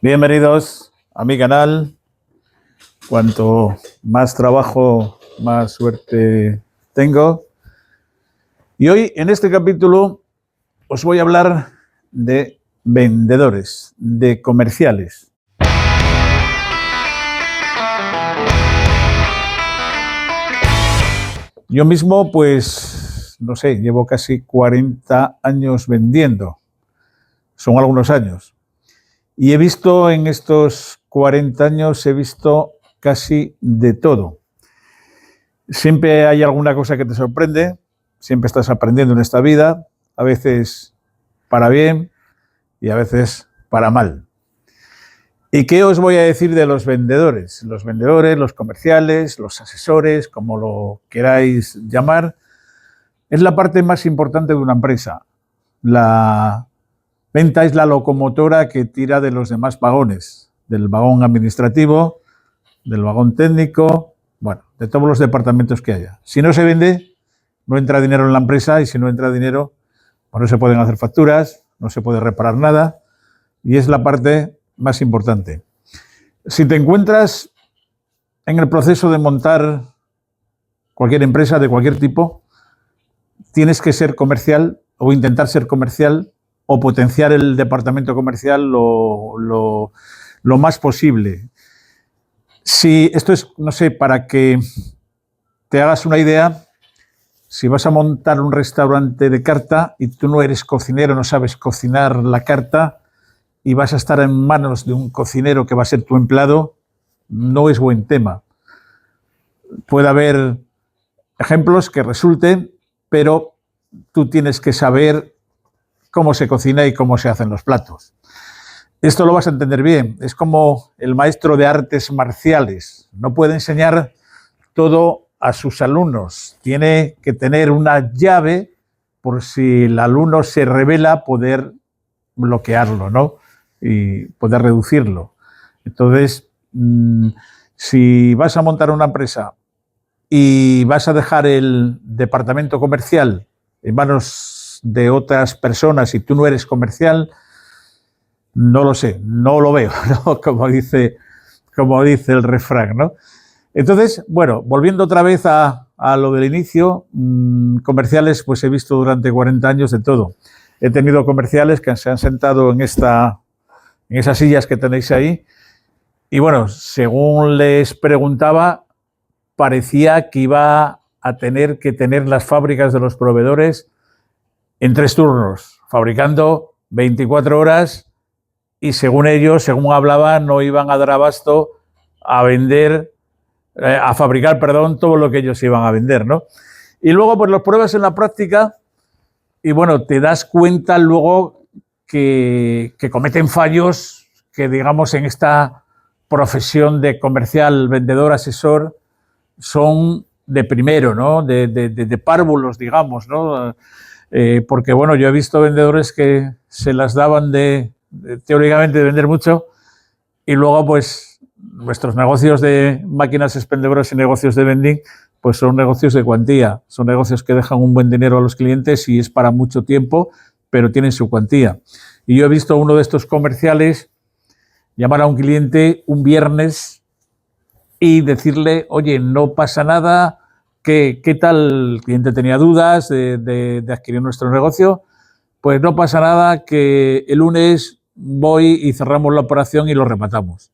Bienvenidos a mi canal. Cuanto más trabajo, más suerte tengo. Y hoy, en este capítulo, os voy a hablar de vendedores, de comerciales. Yo mismo, pues, no sé, llevo casi 40 años vendiendo. Son algunos años. Y he visto en estos 40 años, he visto casi de todo. Siempre hay alguna cosa que te sorprende, siempre estás aprendiendo en esta vida, a veces para bien y a veces para mal. ¿Y qué os voy a decir de los vendedores? Los vendedores, los comerciales, los asesores, como lo queráis llamar, es la parte más importante de una empresa. La venta es la locomotora que tira de los demás vagones, del vagón administrativo, del vagón técnico, bueno, de todos los departamentos que haya. Si no se vende, no entra dinero en la empresa y si no entra dinero, pues no se pueden hacer facturas, no se puede reparar nada y es la parte más importante. Si te encuentras en el proceso de montar cualquier empresa de cualquier tipo, tienes que ser comercial o intentar ser comercial o potenciar el departamento comercial lo más posible. Si esto es, no sé, para que te hagas una idea, si vas a montar un restaurante de carta y tú no eres cocinero, no sabes cocinar la carta y vas a estar en manos de un cocinero que va a ser tu empleado, no es buen tema. Puede haber ejemplos que resulten, pero tú tienes que saber cómo se cocina y cómo se hacen los platos. Esto lo vas a entender bien. Es como el maestro de artes marciales. No puede enseñar todo a sus alumnos. Tiene que tener una llave por si el alumno se revela, poder bloquearlo, ¿no? Y poder reducirlo. Entonces, si vas a montar una empresa y vas a dejar el departamento comercial en manos de otras personas y tú no eres comercial, no lo sé, no lo veo, ¿no? Como dice el refrán, ¿no? Entonces, bueno, volviendo otra vez a lo del inicio, comerciales, pues he visto durante 40 años de todo. He tenido comerciales que se han sentado en esas sillas que tenéis ahí y, bueno, según les preguntaba, parecía que iba a tener que tener las fábricas de los proveedores en 3 turnos, fabricando 24 horas y según ellos, según hablaban, no iban a dar abasto a vender, a fabricar, perdón, todo lo que ellos iban a vender, ¿no? Y luego, pues los pruebas en la práctica y, bueno, te das cuenta luego que cometen fallos que, digamos, en esta profesión de comercial, vendedor, asesor, son de primero, ¿no? De párvulos, digamos, ¿no? Porque, bueno, yo he visto vendedores que se las daban teóricamente de vender mucho y luego, pues, nuestros negocios de máquinas expendedoras y negocios de vending, pues son negocios de cuantía, son negocios que dejan un buen dinero a los clientes y es para mucho tiempo, pero tienen su cuantía. Y yo he visto a uno de estos comerciales llamar a un cliente un viernes y decirle, oye, no pasa nada, ¿qué tal? El cliente tenía dudas de adquirir nuestro negocio, pues no pasa nada, que el lunes voy y cerramos la operación y lo rematamos.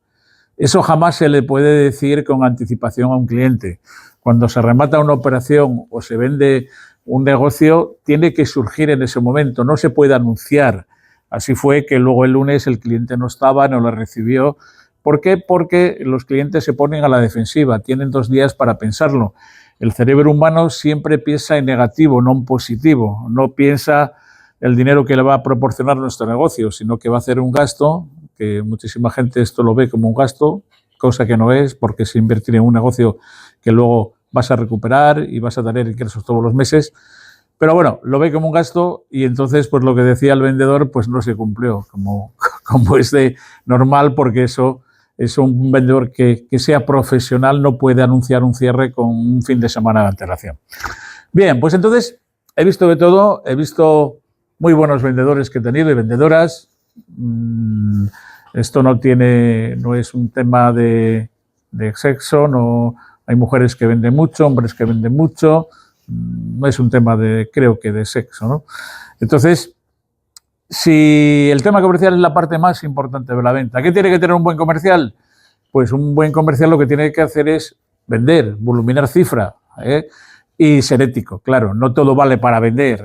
Eso jamás se le puede decir con anticipación a un cliente. Cuando se remata una operación o se vende un negocio, tiene que surgir en ese momento, no se puede anunciar. Así fue que luego el lunes el cliente no estaba, no lo recibió. ¿Por qué? Porque los clientes se ponen a la defensiva, tienen 2 días para pensarlo. El cerebro humano siempre piensa en negativo, no en positivo. No piensa el dinero que le va a proporcionar nuestro negocio, sino que va a hacer un gasto, que muchísima gente esto lo ve como un gasto, cosa que no es, porque se invertir en un negocio que luego vas a recuperar y vas a tener ingresos todos los meses. Pero bueno, lo ve como un gasto y entonces, pues lo que decía el vendedor, pues no se cumplió, como es de normal, porque eso es un vendedor que sea profesional, no puede anunciar un cierre con un fin de semana de antelación. Bien, pues entonces he visto de todo, he visto muy buenos vendedores que he tenido y vendedoras. Esto no es un tema de sexo, no hay mujeres que venden mucho, hombres que venden mucho, no es un tema creo que de sexo, ¿no? Entonces, si el tema comercial es la parte más importante de la venta, ¿qué tiene que tener un buen comercial? Pues un buen comercial lo que tiene que hacer es vender, voluminar cifra, y ser ético. Claro, no todo vale para vender.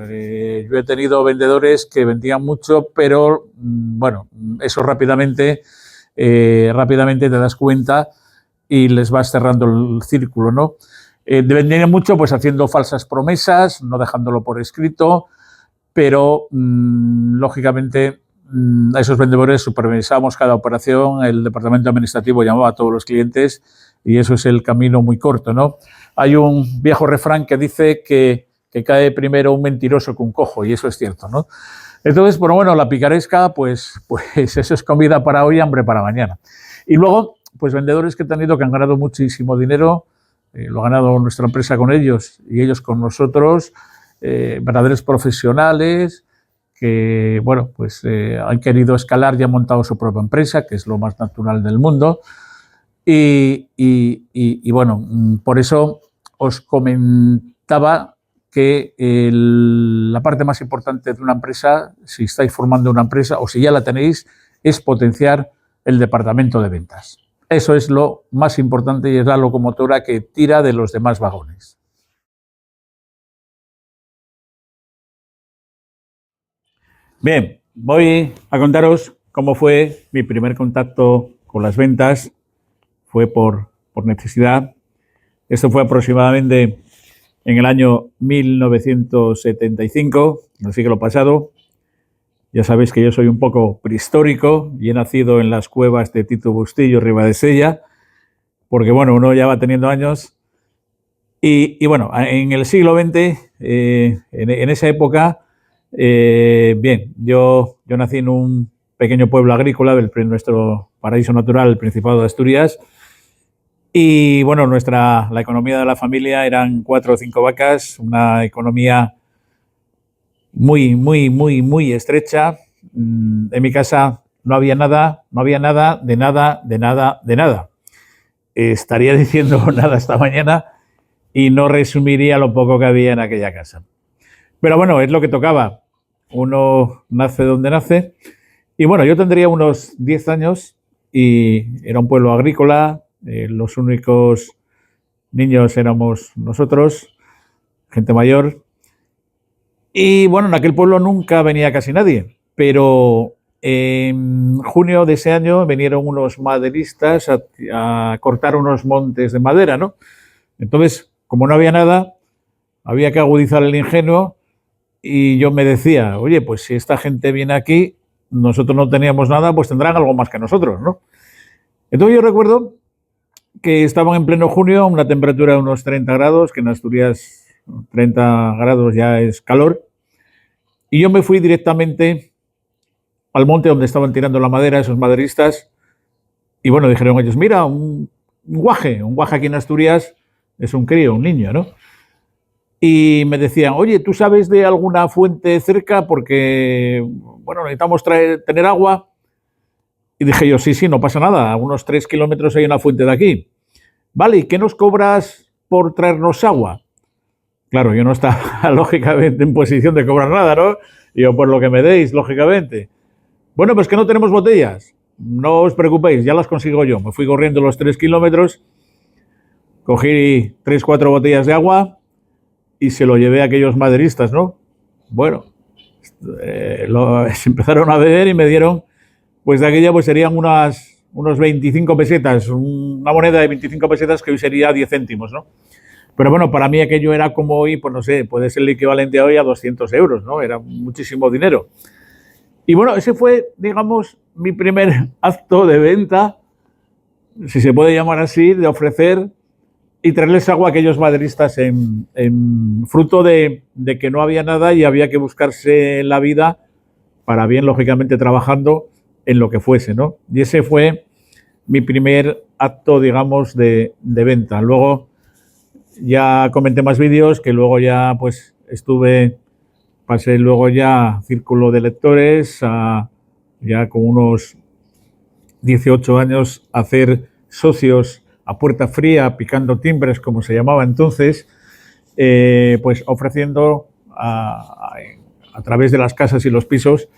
Yo he tenido vendedores que vendían mucho, pero bueno, eso rápidamente te das cuenta y les vas cerrando el círculo, ¿no? Vendían mucho pues haciendo falsas promesas, no dejándolo por escrito, pero lógicamente a esos vendedores supervisábamos cada operación, el departamento administrativo llamaba a todos los clientes y eso es el camino muy corto, ¿no? Hay un viejo refrán que dice que cae primero un mentiroso que un cojo y eso es cierto, ¿no? Entonces, bueno, la picaresca, pues eso es comida para hoy y hambre para mañana. Y luego, pues vendedores que he tenido que han ganado muchísimo dinero, lo ha ganado nuestra empresa con ellos y ellos con nosotros, verdaderos profesionales que, bueno, pues han querido escalar y han montado su propia empresa, que es lo más natural del mundo. Y bueno, por eso os comentaba que la parte más importante de una empresa, si estáis formando una empresa o si ya la tenéis, es potenciar el departamento de ventas. Eso es lo más importante y es la locomotora que tira de los demás vagones. Bien, voy a contaros cómo fue mi primer contacto con las ventas. Fue por necesidad. Esto fue aproximadamente en el año 1975, en el siglo pasado. Ya sabéis que yo soy un poco prehistórico y he nacido en las cuevas de Tito Bustillo, Ribadesella, porque bueno, uno ya va teniendo años. Y bueno, en el siglo XX, en esa época, bien, yo nací en un pequeño pueblo agrícola de nuestro paraíso natural, el Principado de Asturias. Y bueno, la economía de la familia eran 4 o 5 vacas, una economía muy estrecha. En mi casa no había nada de nada. Estaría diciendo nada esta mañana y no resumiría lo poco que había en aquella casa. Pero bueno, es lo que tocaba. Uno nace donde nace. Y bueno, yo tendría unos 10 años y era un pueblo agrícola. Los únicos niños éramos nosotros, gente mayor. Y bueno, en aquel pueblo nunca venía casi nadie, pero en junio de ese año vinieron unos maderistas a cortar unos montes de madera, ¿no? Entonces, como no había nada, había que agudizar el ingenio y yo me decía, oye, pues si esta gente viene aquí, nosotros no teníamos nada, pues tendrán algo más que nosotros, ¿no? Entonces yo recuerdo que estaban en pleno junio, una temperatura de unos 30 grados, que en Asturias 30 grados ya es calor, y yo me fui directamente al monte donde estaban tirando la madera esos maderistas, y bueno, dijeron ellos, mira, un guaje aquí en Asturias es un crío, un niño, ¿no? Y me decían, oye, ¿tú sabes de alguna fuente cerca? Porque, bueno, necesitamos tener agua. Y dije yo, sí, no pasa nada, a unos 3 kilómetros hay una fuente de aquí. Vale, ¿y qué nos cobras por traernos agua? Claro, yo no estaba lógicamente en posición de cobrar nada, ¿no? Y yo, por lo que me deis, lógicamente. Bueno, pues que no tenemos botellas. No os preocupéis, ya las consigo yo. Me fui corriendo los 3 kilómetros, cogí 3, 4 botellas de agua y se lo llevé a aquellos maderistas, ¿no? Bueno, se empezaron a beber y me dieron, pues de aquella pues serían unos 25 pesetas, una moneda de 25 pesetas que hoy sería 10 céntimos, ¿no? Pero bueno, para mí aquello era como hoy, pues no sé, puede ser el equivalente hoy a 200 euros, ¿no? Era muchísimo dinero. Y bueno, ese fue, digamos, mi primer acto de venta, si se puede llamar así, de ofrecer y traerles agua a aquellos maderistas en fruto de que no había nada y había que buscarse la vida para bien, lógicamente, trabajando en lo que fuese, ¿no? Y ese fue mi primer acto, digamos, de venta. Luego ya comenté más vídeos, que luego ya pues pasé luego ya a círculo de lectores, ya con unos 18 años hacer socios a puerta fría, picando timbres, como se llamaba entonces, pues ofreciendo a través de las casas y los pisos,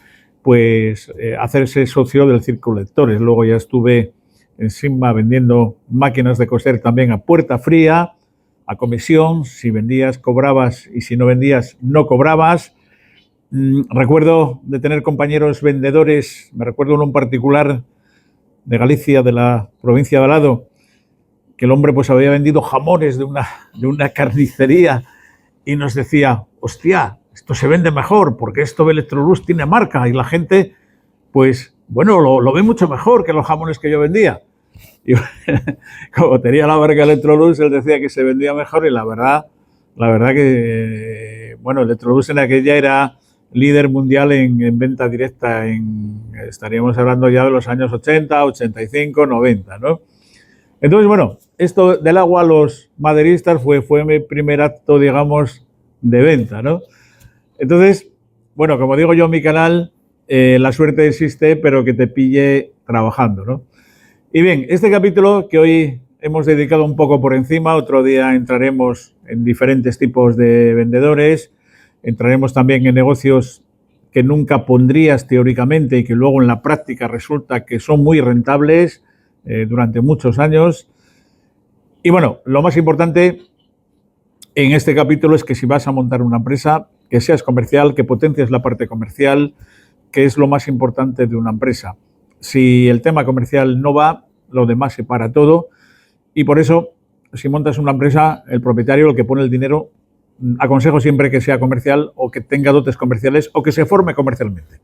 pues hacerse socio del Círculo de Lectores. Luego ya estuve encima vendiendo máquinas de coser también a puerta fría, a comisión. Si vendías, cobrabas, y si no vendías, no cobrabas. Recuerdo de tener compañeros vendedores, me recuerdo uno en particular de Galicia, de la provincia de Alado, que el hombre pues había vendido jamones de una carnicería y nos decía, hostia, esto se vende mejor porque esto de Electrolux tiene marca y la gente, pues, bueno, lo ve mucho mejor que los jamones que yo vendía. Y como tenía la marca Electrolux, él decía que se vendía mejor y la verdad que, bueno, Electrolux en aquella era líder mundial en venta directa, estaríamos hablando ya de los años 80, 85, 90, ¿no? Entonces, bueno, esto del agua a los maderistas fue mi primer acto, digamos, de venta, ¿no? Entonces, bueno, como digo yo en mi canal, la suerte existe, pero que te pille trabajando, ¿no? Y bien, este capítulo que hoy hemos dedicado un poco por encima, otro día entraremos en diferentes tipos de vendedores, entraremos también en negocios que nunca pondrías teóricamente y que luego en la práctica resulta que son muy rentables durante muchos años. Y bueno, lo más importante en este capítulo es que si vas a montar una empresa, que seas comercial, que potencies la parte comercial, que es lo más importante de una empresa. Si el tema comercial no va, lo demás se para todo. Y por eso, si montas una empresa, el propietario, el que pone el dinero, aconsejo siempre que sea comercial o que tenga dotes comerciales o que se forme comercialmente.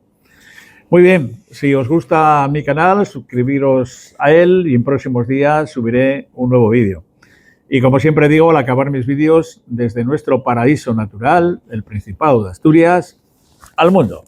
Muy bien, si os gusta mi canal, suscribiros a él y en próximos días subiré un nuevo vídeo. Y como siempre digo, al acabar mis vídeos, desde nuestro paraíso natural, el Principado de Asturias, al mundo.